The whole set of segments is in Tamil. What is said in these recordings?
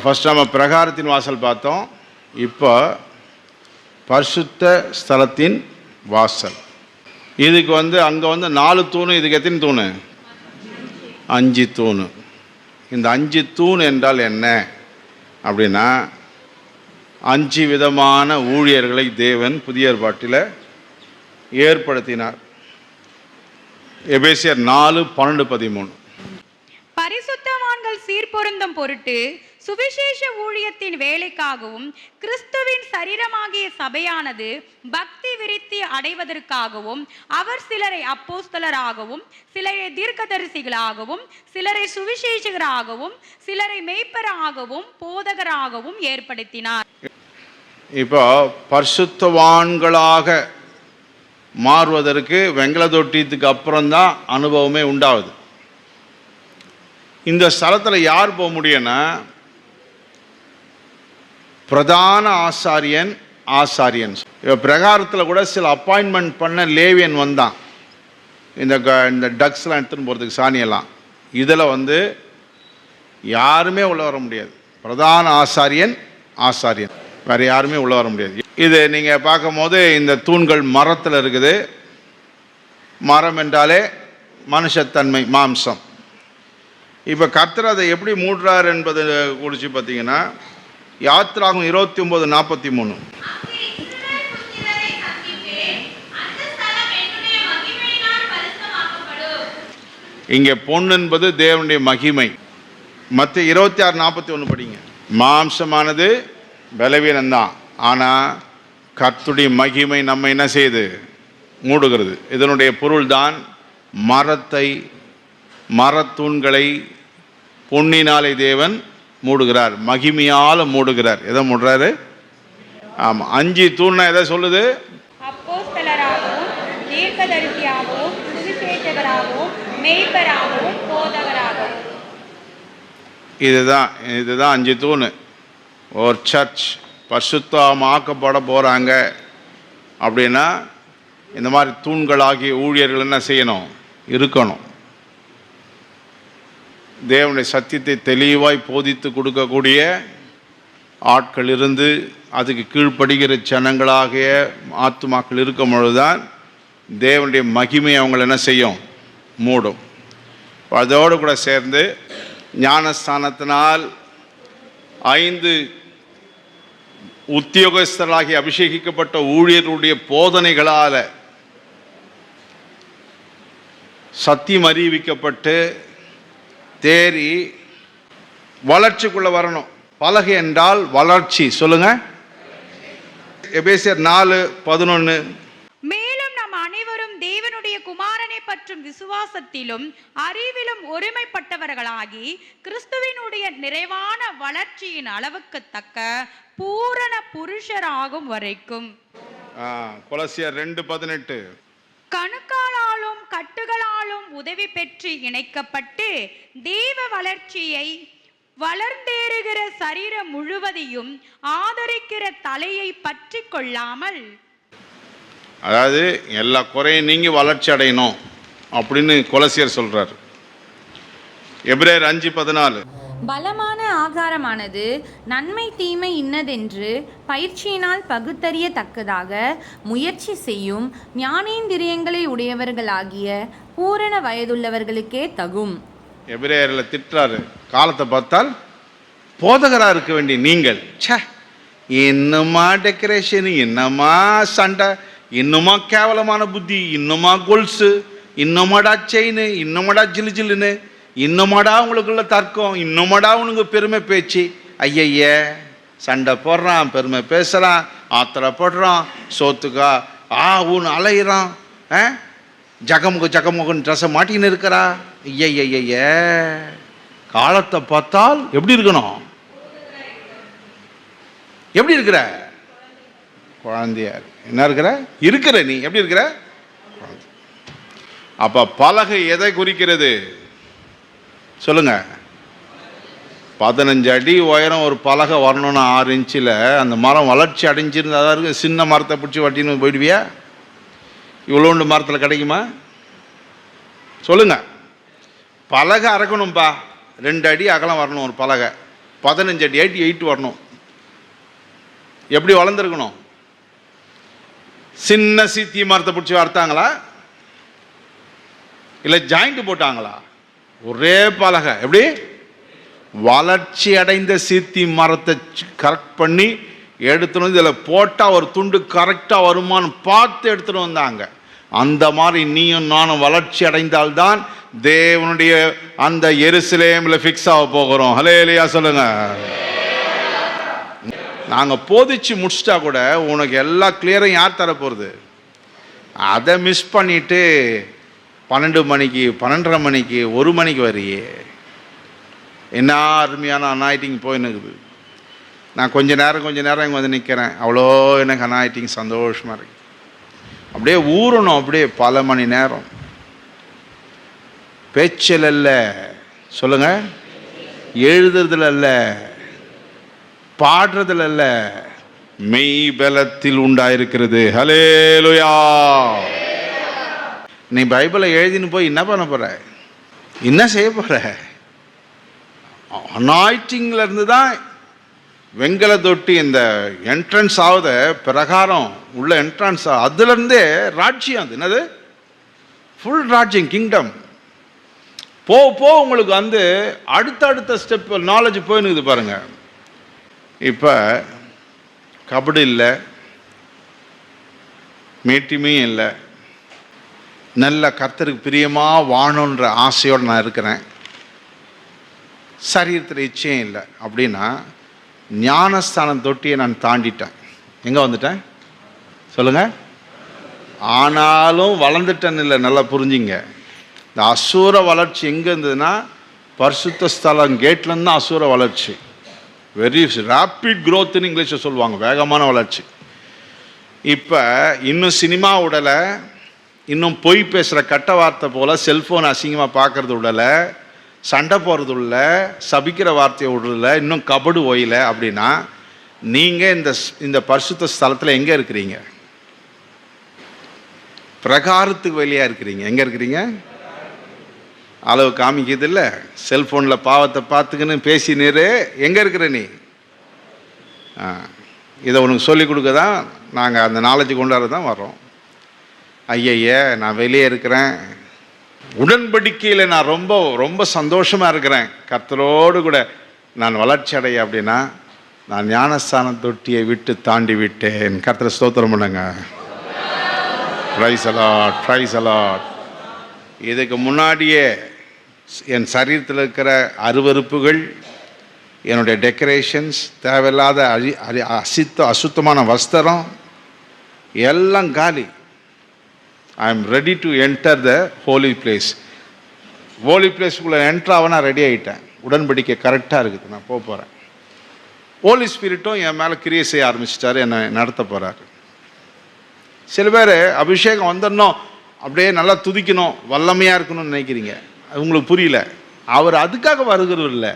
ஃபஸ்ட் நம்ம பிரகாரத்தின் வாசல் பார்த்தோம். இப்போ பரிசுத்த ஸ்தலத்தின் வாசல். இதுக்கு அங்கே 4 தூணு, இதுக்கு எத்தனை தூணு? 5 தூணு. இந்த 5 தூண் என்றால் என்ன அப்படின்னா, 5 விதமான ஊழியர்களை தேவன் புதிய ஏற்பாட்டில் ஏற்படுத்தினார். எபேசியர் 4:12-13. பரிசுத்தவான்கள் சீர்பொருந்தும் பொருட்டு சுவிசேஷ ஊழியத்தின் வேலைக்காகவும் கிறிஸ்துவின் சரீரமாகிய சபையானது பக்தி விருத்தி அடைவதற்காகவும் அவர் சிலரை அப்போஸ்தலராகவும் சிலரை தீர்க்கதரிசிகளாகவும் சிலரை சுவிசேஷகராகவும் சிலரை மேய்ப்பராகவும் போதகராகவும் ஏற்படுத்தினார். இப்போ பரிசுத்தவான்களாக மாறுவதற்கு வெங்கல தொட்டியத்துக்கு அப்புறம்தான் அனுபவமே உண்டாகுது. இந்த ஸ்தலத்தில் யார் போக முடியும்னா, பிரதான ஆசாரியன். பிரகாரத்தில் கூட சில அப்பாயின்மெண்ட் பண்ண லேவியன் வந்தான். இந்த டக்ஸ்லாம் எடுத்துன்னு போகிறதுக்கு சாணியெல்லாம். இதில் யாருமே உள்ள வர முடியாது. பிரதான ஆசாரியன் வேறு யாருமே உள்ள வர முடியாது. இது நீங்கள் பார்க்கும் போது இந்த தூண்கள் மரத்தில் இருக்குது. மரம் என்றாலே மனுஷத்தன்மை, மாம்சம். இப்போ கர்த்தர் அதை எப்படி மூடுறார் என்பது குறித்து பார்த்தீங்கன்னா, யாத்திராகும் 29:43. இங்கே பொன் என்பது தேவனுடைய மகிமை. மற்ற 26:41 படிங்க. மாம்சமானது பலவீனம்தான், ஆனால் கர்த்தருடைய மகிமை நம்ம என்ன செய்யுது? மூடுகிறது. இதனுடைய பொருள்தான் மரத்தூண்களை பொன்னினாலே தேவன் மூடுகிறார், மகிமையால் மூடுகிறார். எதை மூடுறாரு? ஆமாம், 5 தூண்னா எதை சொல்லுது? அப்போஸ்தலராகவும் தீர்க்கதரிசியாகவும் சுவிசேஷகராகவும் மேய்ப்பராகவும் போதகராகவும். இதுதான் 5 தூண். ஒரு சர்ச் பரிசுத்தமாக்கப்பட போகிறாங்க அப்படின்னா இந்த மாதிரி தூண்களாகிய ஊழியர்கள் என்ன செய்யணும்? இருக்கணும். தேவனுடைய சத்தியத்தை தெளிவாய் போதித்து கொடுக்கக்கூடிய ஆட்கள் இருந்து அதுக்கு கீழ்ப்படுகிற ஜனங்களாகிய ஆத்துமாக்கள் இருக்கும் பொழுதுதான் தேவனுடைய மகிமை அவங்களை என்ன செய்யும்? மூடும். அதோடு கூட சேர்ந்து ஞானஸ்தானத்தினால் 5 உத்தியோகஸ்தராகி அபிஷேகிக்கப்பட்ட ஊழியர்களுடைய போதனைகளால் சத்தியம் அறிவிக்கப்பட்டு தேறி வளர்ச்சிக்குள்ள வரணும். பலகை என்றால் வளர்ச்சி. சொல்லுங்க. எபேசியர் 4:11. மேலும் நம் அனைவரும் தேவனுடைய குமாரனை பற்றும் விசுவாசத்திலும் அறிவிலும் ஒருமைப்பட்டவர்களாகி கிறிஸ்துவினுடைய நிறைவான வளர்ச்சியின் அளவுக்கு தக்க பூரண புருஷராகும் வரைக்கும். கொலோசியர் 2:18. கணுக்காலாலும் கட்டுகளாலும் உதவி பெற்று இணைக்கப்பட்டு தேவ வளர்ச்சியை வளர்ந்தேறுகிற சரீரம் முழுவதையும் ஆதரிக்கிற தலையை பற்றி கொள்ளாமல், அதாவது எல்லா குறையும் நீங்கி வளர்ச்சி அடையணும் அப்படின்னு கொலோசியர் சொல்றார். எபிரேயர் 5:14. பலமான ஆகாரமானது நன்மை தீமை இன்னதென்று பயிற்சியினால் பகுத்தறியத்தக்கதாக முயற்சி செய்யும் ஞானேந்திரியங்களை உடையவர்களாகிய பூரண வயதுள்ளவர்களுக்கே தகும். எபிரேயரில் திட்டுறாரு. காலத்தை பார்த்தால் போதகராக இருக்க வேண்டிய நீங்கள், இன்னுமா டெக்கரேஷன், இன்னுமா சண்டை, இன்னுமா கேவலமான புத்தி, இன்னுமா கொல்ஸு, இன்னுமாடா செயின், இன்னுமாடா ஜில்லுன்னு, இன்னுமாடா உங்களுக்குள்ள தர்க்கம், இன்னுமாடா உனக்கு பெருமை பேச்சு. ஐய சண்டை போடுறான், பெருமை பேசுகிறான், ஆத்திரப்படுறான், சோத்துக்கா ஊன்னு அலையிறான், ஜகமுகன்னு ட்ரெஸ்ஸை மாட்டின்னு இருக்கிறா. ஐய காலத்தை பார்த்தால் எப்படி இருக்கணும்? எப்படி இருக்கிற? குழந்தையா என்ன இருக்கிற நீ எப்படி இருக்கிற? அப்ப பலகை எதை குறிக்கிறது சொல்லுங்க? 15 அடி உயரம் ஒரு பலகை வரணும்னா 6 இன்ச்சில் அந்த மரம் வளர்ச்சி அடைஞ்சிருந்தா தான் இருக்கு. சின்ன மரத்தை பிடிச்சி வட்டின்னு போயிடுவியா? இவ்வளோண்டு மரத்தில் கிடைக்குமா? சொல்லுங்க. பலகை அறக்கணும்பா, 2 அடி அகலம் வரணும் ஒரு பலகை. 15 அடி 8 வரணும். எப்படி வளர்ந்துருக்கணும்? சின்ன சீத்தி மரத்தை பிடிச்சி வளர்த்தாங்களா இல்லை ஜாயிண்ட் போட்டாங்களா? ஒரே பலகை. எப்படி வளர்ச்சி அடைந்த சீத்தி மரத்தை கரெக்ட் பண்ணி எடுத்துன்னு வந்து இதில் போட்டால் ஒரு துண்டு கரெக்டாக வருமானு பார்த்து எடுத்துகிட்டு வந்தாங்க. அந்த மாதிரி நீயும் நானும் வளர்ச்சி அடைந்தால்தான் தேவனுடைய அந்த எருசலேமில் ஃபிக்ஸ் ஆக போகிறோம். ஹல்லேலூயா சொல்லுங்க. நாங்கள் போதிச்சு முடிச்சிட்டா கூட உனக்கு எல்லா கிளியரும் யார் தர போகிறது? அதை மிஸ் பண்ணிட்டு 12 மணிக்கு 12:30 மணிக்கு 1 மணிக்கு வரியே. என்ன அருமையான அனாயிட்டிங் போயின்னு இருக்குது. நான் கொஞ்ச நேரம் இங்கே வந்து நிற்கிறேன். அவ்வளோ எனக்கு அனாயிட்டிங் சந்தோஷமாக இருக்கு. அப்படியே ஊறணும், அப்படியே பல மணி நேரம். பேச்சல் அல்ல, சொல்லுங்க, எழுதுறதுல அல்ல, பாடுறதுல அல்ல, மெய் பலத்தில் உண்டாயிருக்கிறது. ஹல்லேலூயா. நீ பைபிளை எழுதின்னு போய் என்ன பண்ண போற? என்ன செய்ய போற? அனாயிட்டிங்ல இருந்து தான் வெங்கல தொட்டி இந்த என்ட்ரன்ஸ் ஆகுத பிரகாரம் உள்ள என்ட்ரன்ஸ், அதுல இருந்தே ராஜ்யம். அது என்னது? ஃபுல் ராஜ்யம், கிங்டம். போ உங்களுக்கு வந்து அடுத்த ஸ்டெப் நாலேஜ் போயினுக்குது பாருங்க. இப்போ கபடி இல்லை, மேட்டிமையும் இல்லை, நல்ல கர்த்தருக்கு பிரியமாக வாழணுன்ற ஆசையோடு நான் இருக்கிறேன். சரீரத்தில் இச்சையும் இல்லை அப்படின்னா ஞானஸ்தானம் தொட்டியை நான் தாண்டிட்டேன். எங்கே வந்துட்டேன் சொல்லுங்க? ஆனாலும் வளர்ந்துட்டேன்னு இல்லை, நல்லா புரிஞ்சுங்க. இந்த அசூர வளர்ச்சி எங்கே இருந்ததுன்னா பரிசுத்த ஸ்தலம் கேட்லேருந்து தான் அசூர வளர்ச்சி. வெரி ரேப்பிட் க்ரோத்துன்னு இங்கிலீஷில் சொல்லுவாங்க, வேகமான வளர்ச்சி. இப்போ இன்னும் சினிமா விடலை, இன்னும் பொய் பேசுகிற கட்ட வார்த்தை போல் செல்ஃபோன் அசிங்கமாக பார்க்குறது விடலை, சண்டை போடுறது இல்லை, சபிக்கிற வார்த்தையை விடுறதில்ல, இன்னும் கபடு ஓயில. அப்படின்னா நீங்கள் இந்த பரிசுத்த ஸ்தலத்தில் எங்கே இருக்கிறீங்க? பிரகாரத்துக்கு வெளியாக இருக்கிறீங்க. எங்கே இருக்கிறீங்க? அளவு காமிக்கிறது இல்லை, செல்ஃபோனில் பாவத்தை பார்த்துக்கின்னு பேசினீரு. எங்கே இருக்கிற நீ? இதை உனக்கு சொல்லிக் கொடுக்க தான் நாங்கள் அந்த நாலேஜ் கொண்டாட தான் வரோம். ஐயய்ய நான் வெளியே இருக்கிறேன், உடன்படிக்கையில் நான் ரொம்ப ரொம்ப சந்தோஷமாக இருக்கிறேன், கர்த்தரோடு கூட நான் வளர்ச்சி அடைய அப்படின்னா நான் ஞானஸ்தான தொட்டியை விட்டு தாண்டி விட்டேன். கர்த்தரை ஸ்தோத்திரம் பண்ணுங்க. Praise lord, praise lord. இதுக்கு முன்னாடியே என் சரீரத்தில் இருக்கிற அருவருப்புகள், என்னுடைய டெக்கரேஷன்ஸ், தேவையில்லாத அசுத்தமான வஸ்திரம் எல்லாம் காலி. I am ready to enter the holy place. Holy பிளேஸ்க்குள்ளே என்ட்ரு ஆக நான் ரெடி ஆகிட்டேன். உடன்படிக்கை கரெக்டாக இருக்குது, நான் போகிறேன். ஹோலி ஸ்பிரிட்டும் என் மேலே கிரியை செய்ய ஆரம்பிச்சிட்டாரு, என்னை நடத்த போகிறாரு. சில பேர் அபிஷேகம் வந்துடணும், அப்படியே நல்லா துதிக்கணும், வல்லமையாக இருக்கணும்னு நினைக்கிறீங்க. அது உங்களுக்கு புரியல. அவர் அதுக்காக வருகிறவர் இல்லை,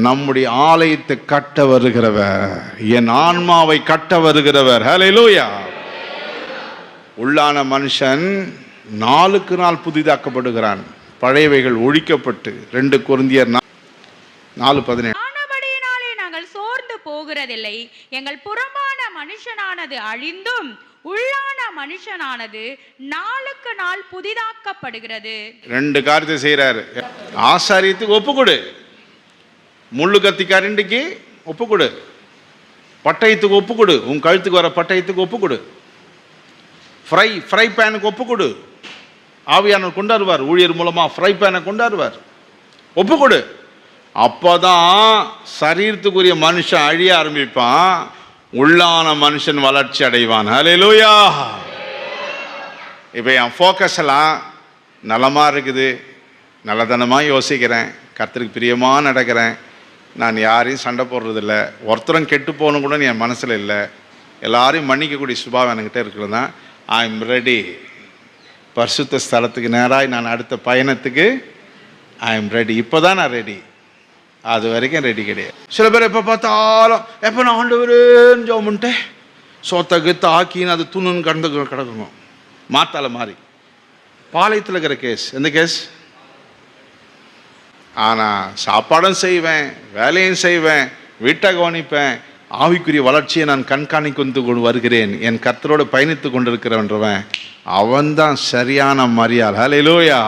நம்முடைய ஆலயத்தை கட்ட வருகிறவர், என் ஆன்மாவை கட்ட வருகிறவர். ஹல்லேலூயா. உள்ளான மனுஷன் நாளுக்கு நாள் புதிதாக்கப்படுகிறான், பழையவைகள் ஒழிக்கப்பட்டு. 2 கொரிந்தியர் 4:17. ஆனபடியினாலே நாங்கள் சோர்ந்து போகிறதில்லை, எங்கள் புறமான மனுஷனானது அழிந்தும் உள்ளான மனுஷனானது நாளுக்கு நாள் புதிதாக்கப்படுகிறது. 2 காரியத்தை செய்கிறாரு. ஆசாரியத்துக்கு ஒப்புக்கொடு, முள்ளு கத்தி கரண்டிக்கு ஒப்புக்கொடு, பட்டயத்துக்கு ஒப்புக்கொடு, உன் கழுத்துக்கு வர பட்டயத்துக்கு ஒப்புக்கொடு, ஃப்ரை பேனுக்கு ஒப்புக்கொடு. ஆவியானவர் கொண்டாடுவார், ஊழியர் மூலமாக ஃப்ரை பேனை கொண்டாடுவார். ஒப்புக்கொடு. அப்போதான் சரீரத்துக்குரிய மனுஷன் அழிய ஆரம்பிப்பான், உள்ளான மனுஷன் வளர்ச்சி அடைவான். ஹல்லேலூயா. இப்போ என் ஃபோக்கஸ் எல்லாம் நலமாக இருக்குது, நல்லதனமாக யோசிக்கிறேன், கர்த்தருக்கு பிரியமாக நடக்கிறேன், நான் யாரையும் சண்டை போடுறதில்ல, ஒருத்தரும் கெட்டு போகணும் கூட என் மனசில் இல்லை, எல்லாரையும் மன்னிக்கக்கூடிய சுபாவம் என்கிட்ட இருக்கிறது தான். ஐ எம் ரெடி. பரிசுத்த ஸ்தலத்துக்கு நேராக நான் அடுத்த பயணத்துக்கு ஐ எம் ரெடி. இப்போ தான் நான் ரெடி, அது வரைக்கும் ரெடி கிடையாது. சில பேர் எப்போ பார்த்தாலும் எப்போ நான் ஆண்டவரேன்னு ஜெபம்ன்ட்டு சொத்தகத்து ஆக்கின்னு அது துணுன்னு கிடக்குங்க. மாத்தால மாதிரி பாளையத்தில் இருக்கிற கேஸ். எந்த கேஸ்? ஆனால் சாப்பாடும் செய்வேன், வேலையும் செய்வேன், வீட்டை கவனிப்பேன், ஆவிக்குரிய வளர்ச்சியை நான் கண்காணித்து கொண்டு வருகிறேன், என் கர்த்தரோடு பயணித்து கொண்டிருக்கிறவன்றவன் அவன்தான் சரியான மரியாதை. ஹல்லேலூயா.